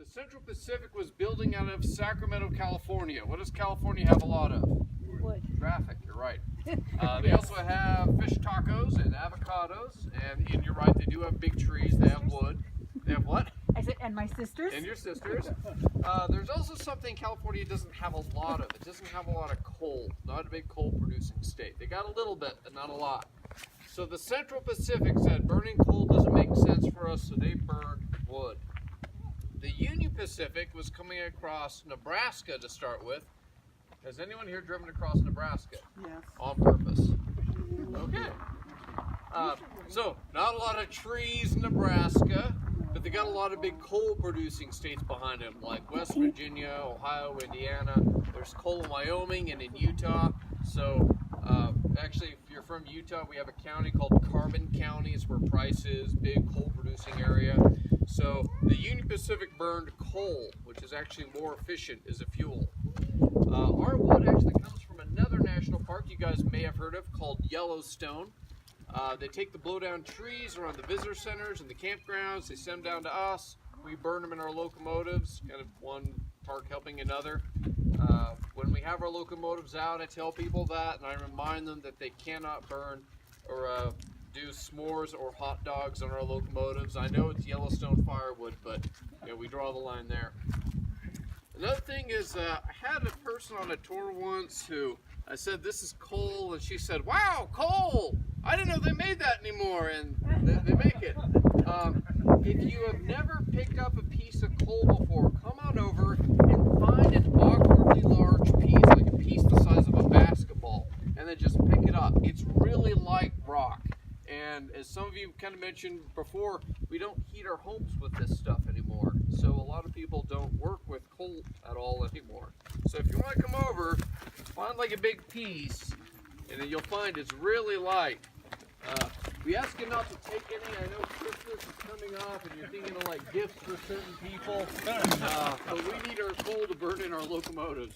Central Pacific was building out of Sacramento, California. What does California have a lot of? Wood. Traffic, you're right. They also have fish tacos and avocados, and you're right, they do have big trees, they have wood. They have what? I said, and my sisters. And your sisters. There's also something California doesn't have a lot of. It doesn't have a lot of coal, not a big coal producing state. They got a little bit, but not a lot. So the Central Pacific said burning coal doesn't make sense for us, so they burned wood. The Union Pacific was coming across Nebraska to start with. Has anyone here driven across Nebraska? Yes. On purpose? Okay. So, not a lot of trees in Nebraska, but they got a lot of big coal producing states behind them, like West Virginia, Ohio, Indiana. There's coal in Wyoming and in Utah. So, actually, if you're from Utah, we have a county called Carbon County. It's where Price is, big coal producing area. So, the Union Pacific burned coal, which is actually more efficient as a fuel. Our wood actually comes from another national park you guys may have heard of called Yellowstone. They take the blowdown trees around the visitor centers and the campgrounds, they send them down to us, we burn them in our locomotives, kind of one park helping another. When we have our locomotives out, I tell people that, and I remind them that they cannot burn or do s'mores or hot dogs on our locomotives. I know it's Yellowstone firewood, but you know, we draw the line there. Another thing is, I had a person on a tour once who I said, this is coal, and she said, wow, coal! I didn't know they made that anymore, and they make it. If you have never picked up a piece of coal before, come on over and find an awkwardly large piece, like a piece the size of a basketball, and then just pick it up. It's really light rock. And as some of you kind of mentioned before, we don't heat our homes with this stuff anymore. So a lot of people don't work with coal at all anymore. So if you want to come over, find like a big piece, and then you'll find it's really light. We ask you not to take any. I know Christmas is coming off and you're thinking of like gifts for certain people. But we need our coal to burn in our locomotives.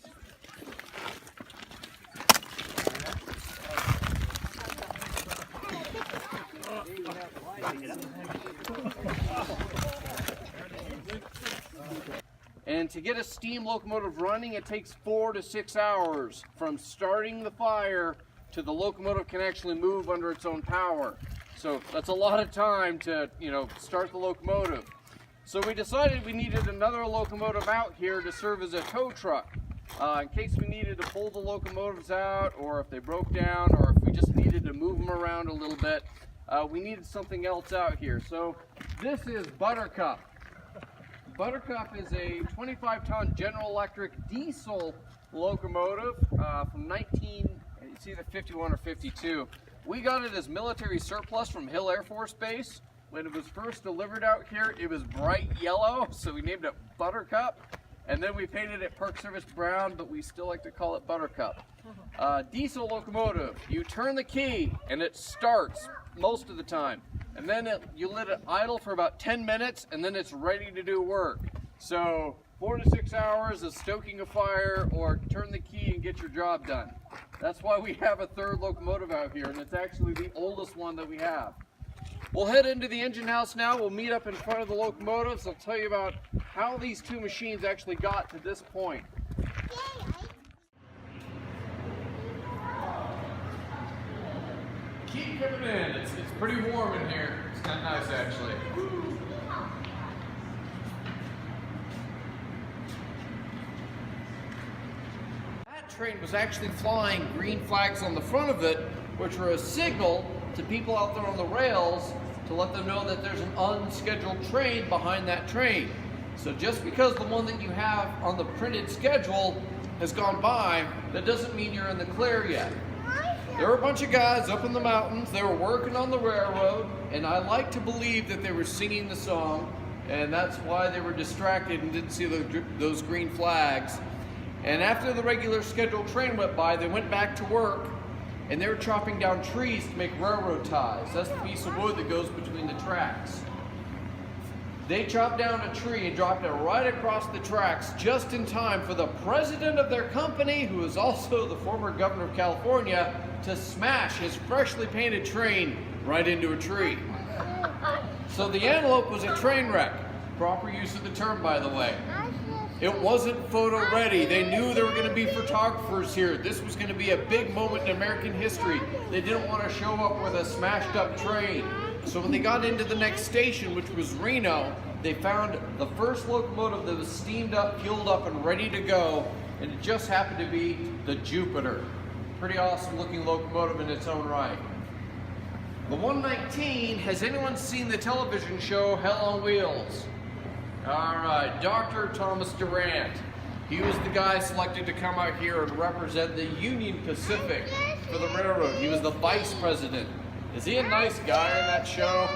And to get a steam locomotive running, it takes 4 to 6 hours from starting the fire to the locomotive can actually move under its own power. So that's a lot of time to, start the locomotive. So we decided we needed another locomotive out here to serve as a tow truck. In case we needed to pull the locomotives out, or if they broke down, or if we just needed to move them around a little bit, we needed something else out here. So this is Buttercup. Buttercup is a 25-ton General Electric diesel locomotive from it's either 51 or 52. We got it as military surplus from Hill Air Force Base. When it was first delivered out here, it was bright yellow, so we named it Buttercup. And then we painted it Park Service brown, but we still like to call it Buttercup. Diesel locomotive, you turn the key and it starts most of the time. And then you let it idle for about 10 minutes and then it's ready to do work. So 4 to 6 hours of stoking a fire or turn the key and get your job done. That's why we have a third locomotive out here, and it's actually the oldest one that we have. We'll head into the engine house now. We'll meet up in front of the locomotives. I'll tell you about how these two machines actually got to this point. Keep coming in. It's pretty warm in here. It's kind of nice actually. That train was actually flying green flags on the front of it, which were a signal to people out there on the rails to let them know that there's an unscheduled train behind that train. So just because the one that you have on the printed schedule has gone by, that doesn't mean you're in the clear yet. There were a bunch of guys up in the mountains, they were working on the railroad, and I like to believe that they were singing the song, and that's why they were distracted and didn't see those green flags. And after the regular scheduled train went by, they went back to work, and they were chopping down trees to make railroad ties. That's the piece of wood that goes between the tracks. They chopped down a tree and dropped it right across the tracks just in time for the president of their company, who is also the former governor of California, to smash his freshly painted train right into a tree. So the Antelope was a train wreck. Proper use of the term, by the way. It wasn't photo ready. They knew there were going to be photographers here. This was going to be a big moment in American history. They didn't want to show up with a smashed up train. So when they got into the next station, which was Reno, they found the first locomotive that was steamed up, fueled up, and ready to go. And it just happened to be the Jupiter. Pretty awesome looking locomotive in its own right. The 119, has anyone seen the television show Hell on Wheels? All right, Dr. Thomas Durant. He was the guy selected to come out here and represent the Union Pacific for the railroad. He was the vice president. Is he a nice guy in that show?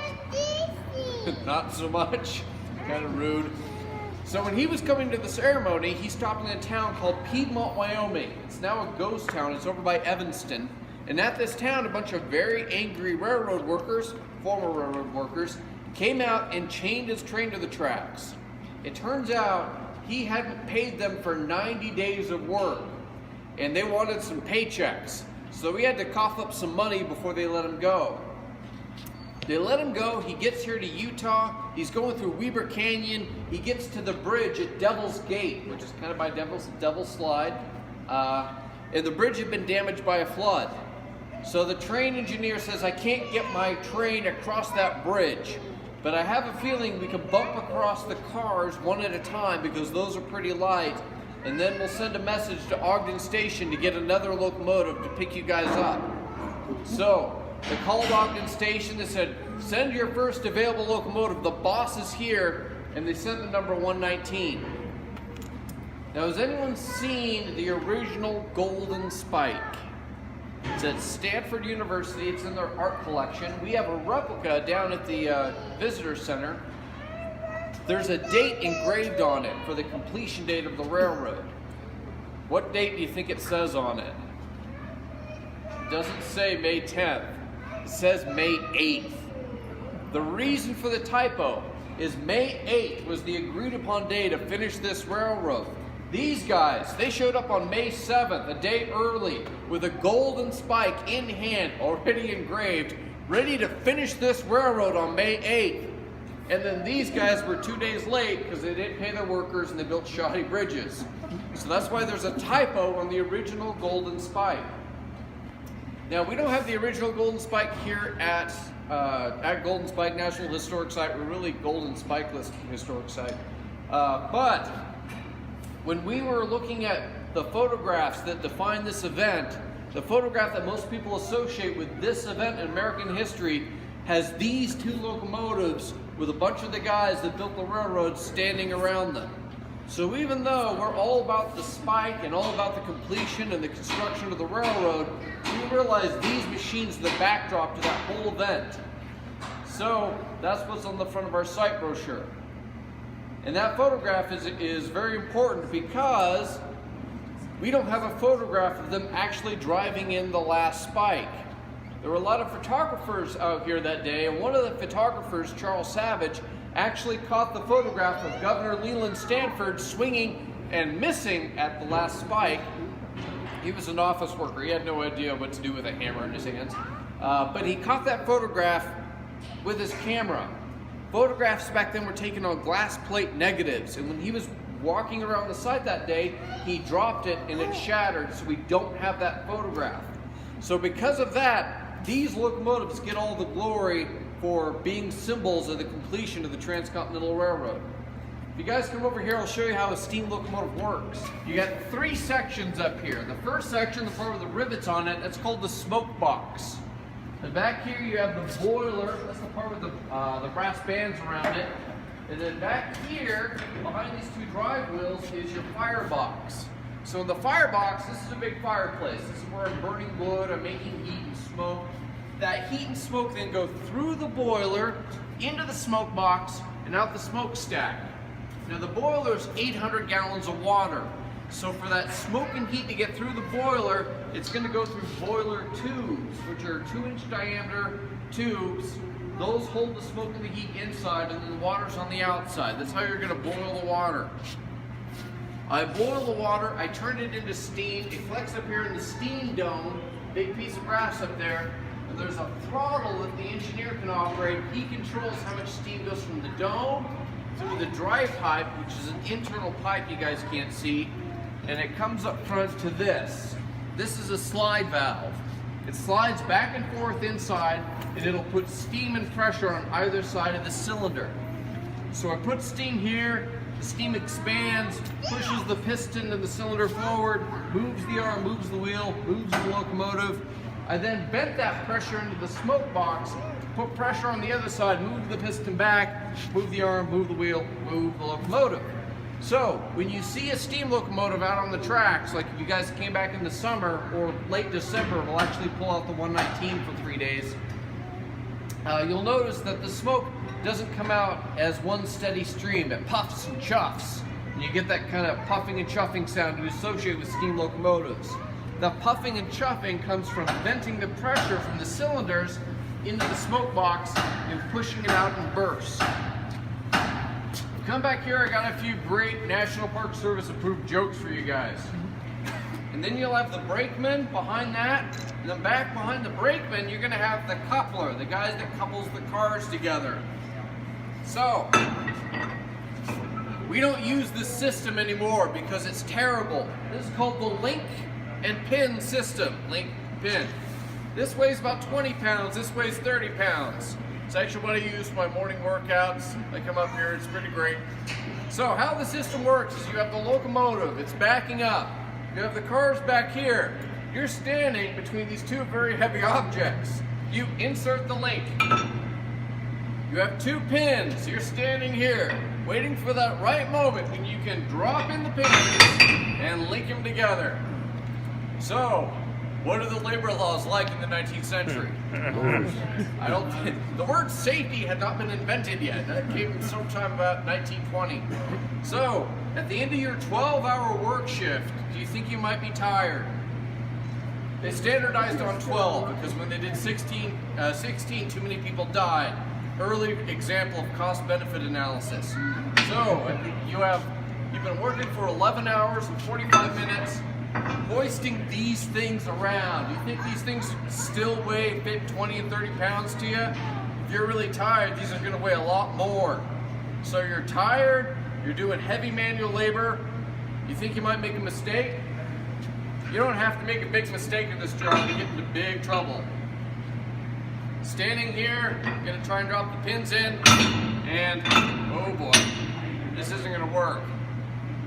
Not so much. Kind of rude. So when he was coming to the ceremony, he stopped in a town called Piedmont, Wyoming. It's now a ghost town. It's over by Evanston. And at this town, a bunch of very angry railroad workers, former railroad workers, came out and chained his train to the tracks. It turns out he hadn't paid them for 90 days of work, and they wanted some paychecks. So he had to cough up some money before they let him go. They let him go. He gets here to Utah. He's going through Weber Canyon. He gets to the bridge at Devil's Gate, which is kind of by Devil's Slide. And the bridge had been damaged by a flood. So the train engineer says, I can't get my train across that bridge, but I have a feeling we can bump across the cars one at a time because those are pretty light, and then we'll send a message to Ogden Station to get another locomotive to pick you guys up. So they called Ogden Station. They said, send your first available locomotive. The boss is here. And they sent the number 119. Now, has anyone seen the original Golden Spike? It's at Stanford University. It's in their art collection. We have a replica down at the visitor center. There's a date engraved on it for the completion date of the railroad. What date do you think it says on it? It doesn't say May 10th. It says May 8th. The reason for the typo is May 8th was the agreed upon day to finish this railroad. These guys, they showed up on May 7th, a day early, with a golden spike in hand, already engraved, ready to finish this railroad on May 8th. And then these guys were 2 days late because they didn't pay their workers and they built shoddy bridges. So that's why there's a typo on the original Golden Spike. Now, we don't have the original Golden Spike here at Golden Spike National Historic Site. We're really Golden Spikeless Historic Site. But when we were looking at the photographs that define this event, the photograph that most people associate with this event in American history has these two locomotives with a bunch of the guys that built the railroad standing around them. So even though we're all about the spike and all about the completion and the construction of the railroad, we realize these machines are the backdrop to that whole event. So that's what's on the front of our site brochure. And that photograph is very important because we don't have a photograph of them actually driving in the last spike. There were a lot of photographers out here that day, and one of the photographers, Charles Savage, actually caught the photograph of Governor Leland Stanford swinging and missing at the last spike. He was an office worker. He had no idea what to do with a hammer in his hands. But he caught that photograph with his camera. Photographs back then were taken on glass plate negatives, and when he was walking around the site that day, he dropped it and it shattered, so we don't have that photograph. So because of that, these locomotives get all the glory for being symbols of the completion of the Transcontinental Railroad. If you guys come over here, I'll show you how a steam locomotive works. You got three sections up here. The first section, the part with the rivets on it, that's called the smoke box. And back here you have the boiler, that's the part with the brass bands around it. And then back here, behind these two drive wheels, is your firebox. So in the firebox, this is a big fireplace. This is where I'm burning wood, I'm making heat and smoke. That heat and smoke then go through the boiler, into the smoke box, and out the smokestack. Now the boiler is 800 gallons of water. So for that smoke and heat to get through the boiler, it's going to go through boiler tubes, which are 2-inch diameter tubes. Those hold the smoke and the heat inside, and then the water's on the outside. That's how you're going to boil the water. I boil the water, I turn it into steam. It collects up here in the steam dome, big piece of brass up there. And there's a throttle that the engineer can operate. He controls how much steam goes from the dome through the dry pipe, which is an internal pipe you guys can't see, and it comes up front to this. This is a slide valve. It slides back and forth inside, and it'll put steam and pressure on either side of the cylinder. So I put steam here, the steam expands, pushes the piston and the cylinder forward, moves the arm, moves the wheel, moves the locomotive. I then bent that pressure into the smoke box, put pressure on the other side, move the piston back, move the arm, move the wheel, move the locomotive. So when you see a steam locomotive out on the tracks, like if you guys came back in the summer or late December, we'll actually pull out the 119 for 3 days. You'll notice that the smoke doesn't come out as one steady stream. It puffs and chuffs. And you get that kind of puffing and chuffing sound you associate with steam locomotives. The puffing and chuffing comes from venting the pressure from the cylinders into the smoke box and pushing it out in bursts. Come back here, I got a few great National Park Service approved jokes for you guys. And then you'll have the brakeman behind that, and then back behind the brakeman, you're gonna have the coupler, the guys that couples the cars together. So, we don't use this system anymore because it's terrible. This is called the link and pin system, link, pin. This weighs about 20 pounds, this weighs 30 pounds. It's actually what I use for my morning workouts. I come up here, it's pretty great. So how the system works is you have the locomotive, it's backing up. You have the cars back here. You're standing between these two very heavy objects. You insert the link. You have two pins, you're standing here, waiting for that right moment when you can drop in the pins and link them together. So, what are the labor laws like in the 19th century? I don't think, the word safety had not been invented yet. That came sometime about 1920. So, at the end of your 12-hour work shift, do you think you might be tired? They standardized on 12 because when they did 16, too many people died. Early example of cost-benefit analysis. So, you've been working for 11 hours and 45 minutes, hoisting these things around. Do you think these things still weigh 20 and 30 pounds to you? If you're really tired, these are gonna weigh a lot more. So you're tired, you're doing heavy manual labor, you think you might make a mistake? You don't have to make a big mistake in this job to get into big trouble. Standing here, I'm gonna try and drop the pins in, and oh boy, this isn't gonna work.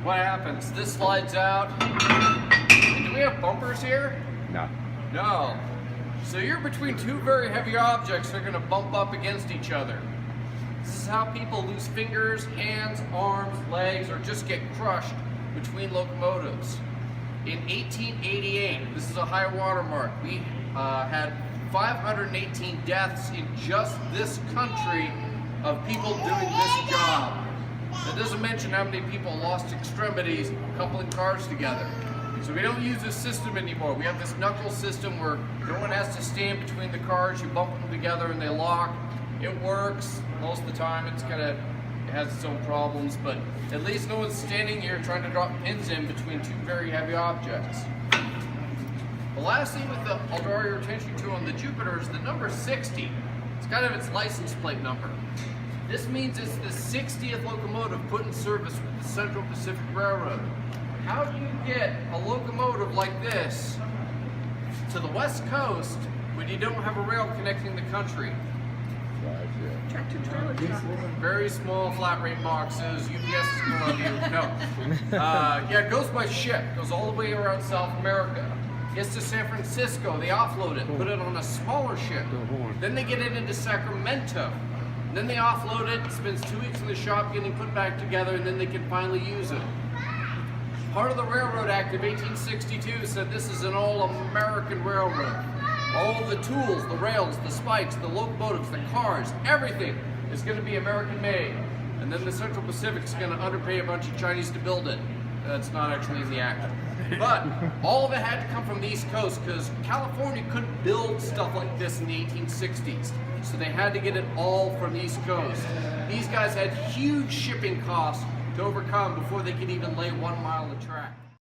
What happens? This slides out. And do we have bumpers here? No. No. So you're between two very heavy objects that are gonna bump up against each other. This is how people lose fingers, hands, arms, legs, or just get crushed between locomotives. In 1888, this is a high water mark, we had 518 deaths in just this country of people doing this job. That doesn't mention how many people lost extremities coupling cars together. So we don't use this system anymore. We have this knuckle system where no one has to stand between the cars, you bump them together and they lock. It works most of the time. It has its own problems, but at least no one's standing here trying to drop pins in between two very heavy objects. The last thing I'll draw your attention to on the Jupiter is the number 60. It's kind of its license plate number. This means it's the 60th locomotive put in service with the Central Pacific Railroad. How do you get a locomotive like this to the West Coast when you don't have a rail connecting the country? Tractor trailer truck. Very small flat rate boxes. UPS is gonna love you. No. Yeah, it goes by ship. It goes all the way around South America. Gets to San Francisco. They offload it, put it on a smaller ship. Then they get it into Sacramento. And then they offload it. It spends 2 weeks in the shop getting put back together, and then they can finally use it. Part of the Railroad Act of 1862 said this is an all-American railroad. All the tools, the rails, the spikes, the locomotives, the cars, everything is going to be American made. And then the Central Pacific is going to underpay a bunch of Chinese to build it. That's not actually in the act. But all of it had to come from the East Coast because California couldn't build stuff like this in the 1860s. So they had to get it all from the East Coast. These guys had huge shipping costs to overcome before they could even lay 1 mile of track.